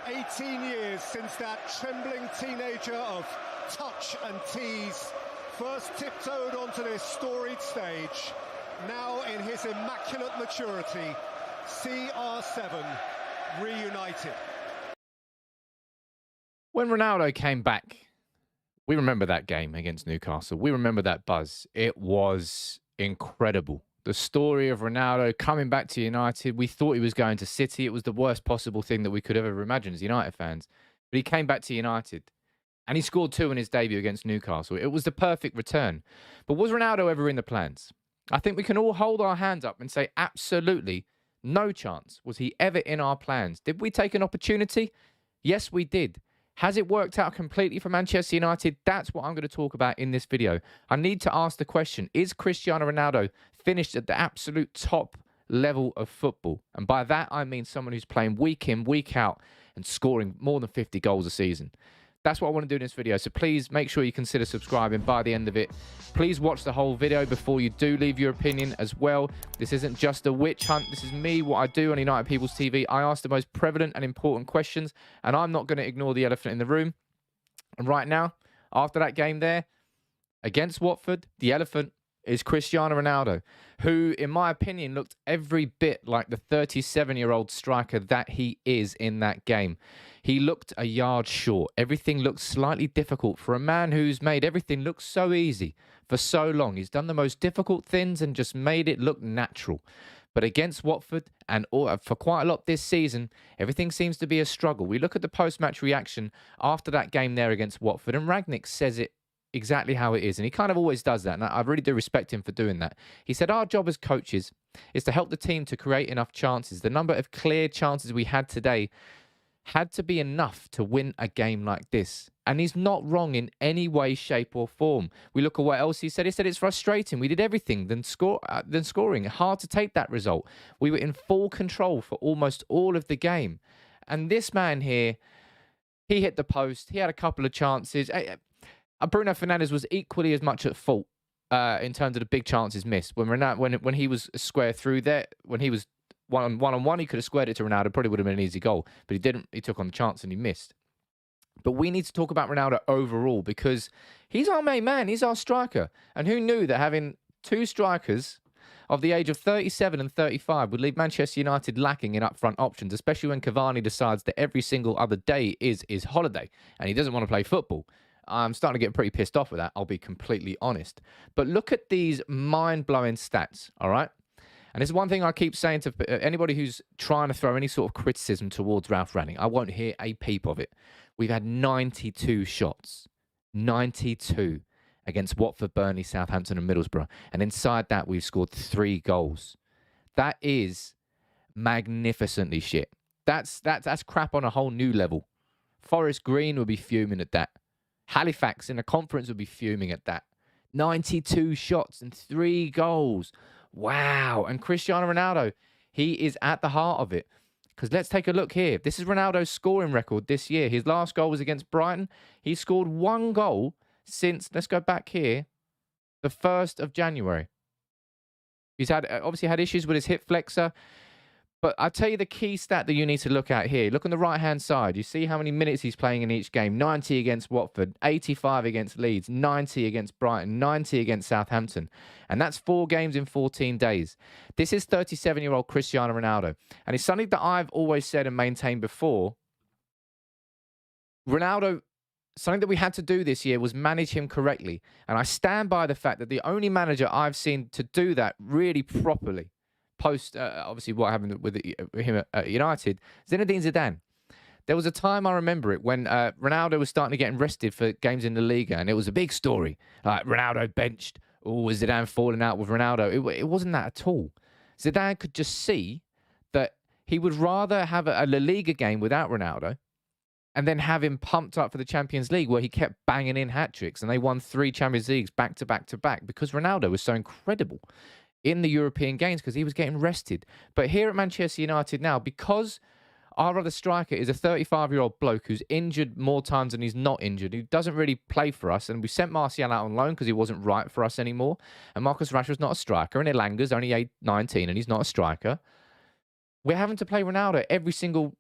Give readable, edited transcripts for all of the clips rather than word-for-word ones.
18 years since that trembling teenager of touch and tease first tiptoed onto this storied stage. Now in his immaculate maturity, CR7 reunited. When Ronaldo came back, we remember that game against Newcastle. We remember that buzz. It was incredible. The story of Ronaldo coming back to United. We thought he was going to City. It was the worst possible thing that we could ever imagine as United fans. But he came back to United. And he scored 2 in his debut against Newcastle. It was the perfect return. But was Ronaldo ever in the plans? I think we can all hold our hands up and say absolutely no chance. Was he ever in our plans? Did we take an opportunity? Yes, we did. Has it worked out completely for Manchester United? That's what I'm going to talk about in this video. I need to ask the question, is Cristiano Ronaldo finished at the absolute top level of football? And by that, I mean someone who's playing week in, week out and scoring more than 50 goals a season. That's what I want to do in this video. So please make sure you consider subscribing by the end of it. Please watch the whole video before you do leave your opinion as well. This isn't just a witch hunt. This is me, what I do on United People's TV. I ask the most prevalent and important questions, and I'm not going to ignore the elephant in the room. And right now, after that game there, against Watford, the elephant is Cristiano Ronaldo, who, in my opinion, looked every bit like the 37-year-old striker that he is in that game. He looked a yard short. Everything looked slightly difficult for a man who's made everything look so easy for so long. He's done the most difficult things and just made it look natural. But against Watford and for quite a lot this season, everything seems to be a struggle. We look at the post-match reaction after that game there against Watford, and Rangnick says it exactly how it is. And he kind of always does that. And I really do respect him for doing that. He said, our job as coaches is to help the team to create enough chances. The number of clear chances we had today had to be enough to win a game like this. And he's not wrong in any way, shape or form. We look at what else he said. He said it's frustrating. We did everything than scoring. Hard to take that result. We were in full control for almost all of the game. And this man here, he hit the post. He had a couple of chances. Bruno Fernandes was equally as much at fault in terms of the big chances missed. When he was square through there, when he was one-on-one, he could have squared it to Ronaldo. Probably would have been an easy goal, but he didn't. He took on the chance and he missed. But we need to talk about Ronaldo overall because he's our main man. He's our striker. And who knew that having 2 strikers of the age of 37 and 35 would leave Manchester United lacking in upfront options, especially when Cavani decides that every single other day is his holiday and he doesn't want to play football. I'm starting to get pretty pissed off with that, I'll be completely honest. But look at these mind-blowing stats, all right? And this is one thing I keep saying to anybody who's trying to throw any sort of criticism towards Ralph Rangnick. I won't hear a peep of it. We've had 92 shots. 92 against Watford, Burnley, Southampton and Middlesbrough. And inside that, we've scored 3 goals. That is magnificently shit. That's crap on a whole new level. Forest Green would be fuming at that. Halifax in the conference would be fuming at that. 92 shots and 3 goals. Wow. And Cristiano Ronaldo, he is at the heart of it. Because let's take a look here. This is Ronaldo's scoring record this year. His last goal was against Brighton. He scored 1 goal since, let's go back here, the 1st of January. He's obviously had issues with his hip flexor. But I'll tell you the key stat that you need to look at here. Look on the right-hand side. You see how many minutes he's playing in each game. 90 against Watford, 85 against Leeds, 90 against Brighton, 90 against Southampton. And that's 4 games in 14 days. This is 37-year-old Cristiano Ronaldo. And it's something that I've always said and maintained before. Ronaldo, something that we had to do this year was manage him correctly. And I stand by the fact that the only manager I've seen to do that really properly, post, obviously, what happened with him at United, Zinedine Zidane. There was a time, I remember it, when Ronaldo was starting to get rested for games in the Liga, and it was a big story. Ronaldo benched. Oh, was Zidane falling out with Ronaldo? It wasn't that at all. Zidane could just see that he would rather have a La Liga game without Ronaldo and then have him pumped up for the Champions League, where he kept banging in hat-tricks, and they won 3 Champions Leagues back to back to back because Ronaldo was so incredible in the European games because he was getting rested. But here at Manchester United now, because our other striker is a 35-year-old bloke who's injured more times than he's not injured, who doesn't really play for us, and we sent Martial out on loan because he wasn't right for us anymore, and Marcus Rashford's not a striker, and Elanga's only 19 and he's not a striker, we're having to play Ronaldo every single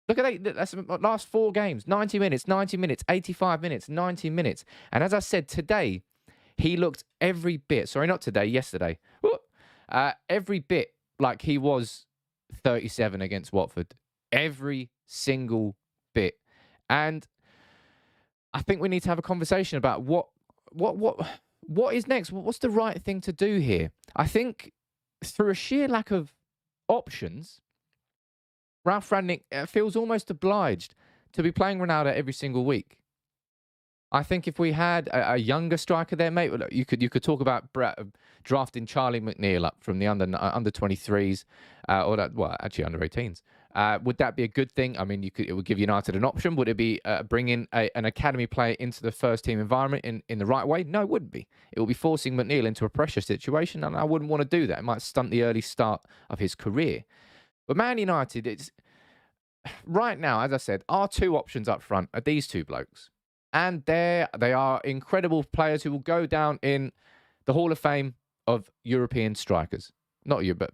Look at that's the last 4 games, 90 minutes, 90 minutes, 85 minutes, 90 minutes. And as I said, today, he looked every bit, sorry, not today, yesterday, every bit like he was 37 against Watford. Every single bit. And I think we need to have a conversation about what is next? What's the right thing to do here? I think through a sheer lack of options, Ralph Rangnick feels almost obliged to be playing Ronaldo every single week. I think if we had a younger striker there, mate, you could talk about drafting Charlie McNeil up from the under 23s, actually under 18s. Would that be a good thing? I mean, it would give United an option. Would it be bringing an academy player into the first team environment in the right way? No, it wouldn't be. It would be forcing McNeil into a pressure situation, and I wouldn't want to do that. It might stunt the early start of his career. But Man United, it's right now, as I said, our 2 options up front are these 2 blokes. And they are incredible players who will go down in the Hall of Fame of European strikers. Not you, but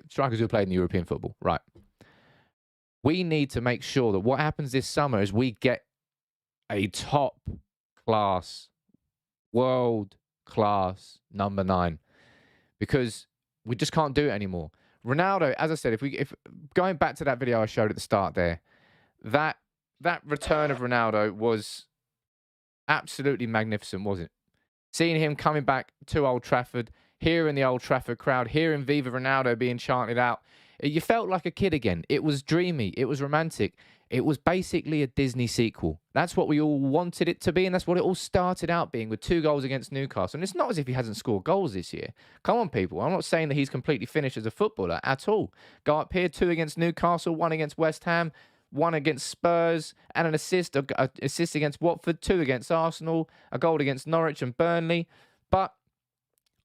strikers who play in the European football. Right. We need to make sure that what happens this summer is we get a top-class, world-class number 9. Because we just can't do it anymore. Ronaldo, as I said, if going back to that video I showed at the start there, that return of Ronaldo was absolutely magnificent, wasn't it? Seeing him coming back to Old Trafford, hearing the Old Trafford crowd, hearing Viva Ronaldo being chanted out, you felt like a kid again. It was dreamy. It was romantic. It was basically a Disney sequel. That's what we all wanted it to be, and that's what it all started out being with 2 goals against Newcastle. And it's not as if he hasn't scored goals this year. Come on, people. I'm not saying that he's completely finished as a footballer at all. Go up here, 2 against Newcastle, 1 against West Ham, 1 against Spurs, and an assist against Watford, 2 against Arsenal, a goal against Norwich and Burnley. But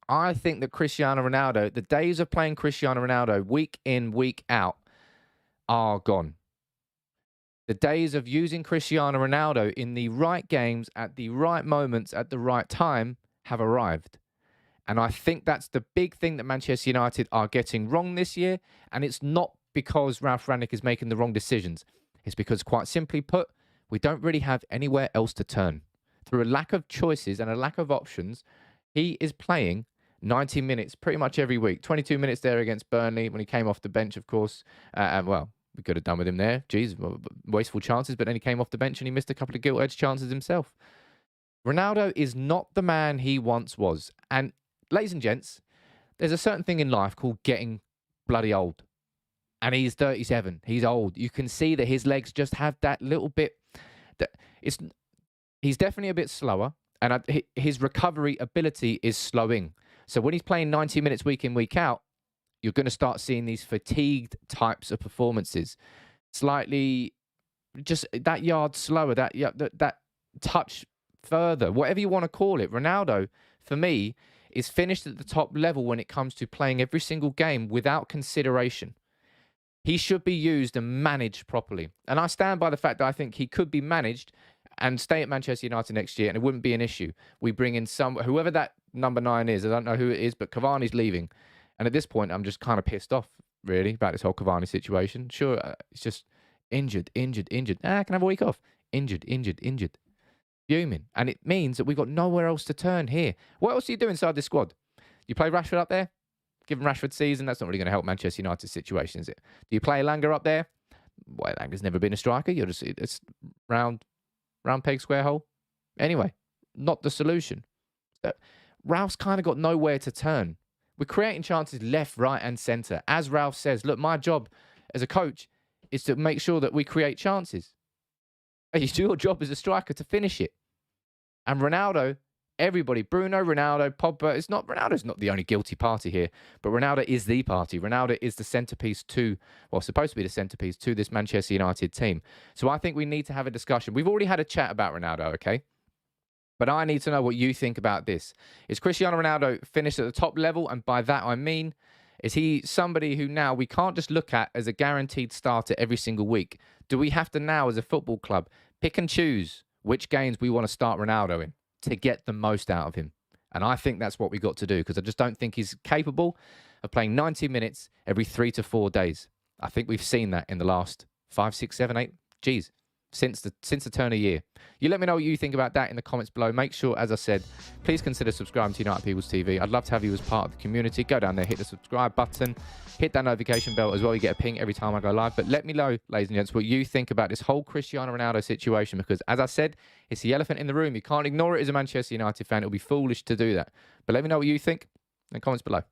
I think that Cristiano Ronaldo, the days of playing Cristiano Ronaldo week in, week out, are gone. The days of using Cristiano Ronaldo in the right games, at the right moments, at the right time, have arrived. And I think that's the big thing that Manchester United are getting wrong this year. And it's not because Ralph Rangnick is making the wrong decisions. It's because, quite simply put, we don't really have anywhere else to turn. Through a lack of choices and a lack of options, he is playing 90 minutes pretty much every week. 22 minutes there against Burnley when he came off the bench, of course. We could have done with him there. Jeez, wasteful chances. But then he came off the bench and he missed a couple of gilt-edged chances himself. Ronaldo is not the man he once was. And, ladies and gents, there's a certain thing in life called getting bloody old. And he's 37. He's old. You can see that his legs just have that little bit. He's definitely a bit slower. And his recovery ability is slowing. So when he's playing 90 minutes week in, week out, you're going to start seeing these fatigued types of performances. Slightly, just that yard slower, that touch further, whatever you want to call it. Ronaldo, for me, is finished at the top level when it comes to playing every single game without consideration. He should be used and managed properly. And I stand by the fact that I think he could be managed and stay at Manchester United next year, and it wouldn't be an issue. We bring in whoever that number 9 is. I don't know who it is, but Cavani's leaving. And at this point, I'm just kind of pissed off, really, about this whole Cavani situation. Sure, it's just injured. Can I have a week off? Injured. Fuming. And it means that we've got nowhere else to turn here. What else do you do inside this squad? You play Rashford up there? Give him Rashford's season. That's not really going to help Manchester United's situation, is it? Do you play Elanga up there? Well, Elanga's never been a striker. It's round peg, square hole. Anyway, not the solution. So, Ralph's kind of got nowhere to turn. We're creating chances left, right, and centre. As Ralph says, look, my job as a coach is to make sure that we create chances. It's your job as a striker to finish it. And Ronaldo, everybody, Bruno, Ronaldo, Pogba, Ronaldo's not the only guilty party here, but Ronaldo is the party. Ronaldo is the centrepiece supposed to be the centrepiece to this Manchester United team. So I think we need to have a discussion. We've already had a chat about Ronaldo, okay? But I need to know what you think about this. Is Cristiano Ronaldo finished at the top level? And by that I mean, is he somebody who now we can't just look at as a guaranteed starter every single week? Do we have to now, as a football club, pick and choose which games we want to start Ronaldo in to get the most out of him? And I think that's what we got to do, because I just don't think he's capable of playing 90 minutes every 3 to 4 days. I think we've seen that in the last 5, 6, 7, 8. Geez, since the turn of year. You let me know what you think about that in the comments below. Make sure, as I said, please consider subscribing to United People's TV. I'd love to have you as part of the community. Go down there, hit the subscribe button, hit that notification bell as well. You get a ping every time I go live. But let me know, ladies and gents, what you think about this whole Cristiano Ronaldo situation, because as I said, it's the elephant in the room. You can't ignore it as a Manchester United fan. It'll be foolish to do that. But let me know what you think in the comments below.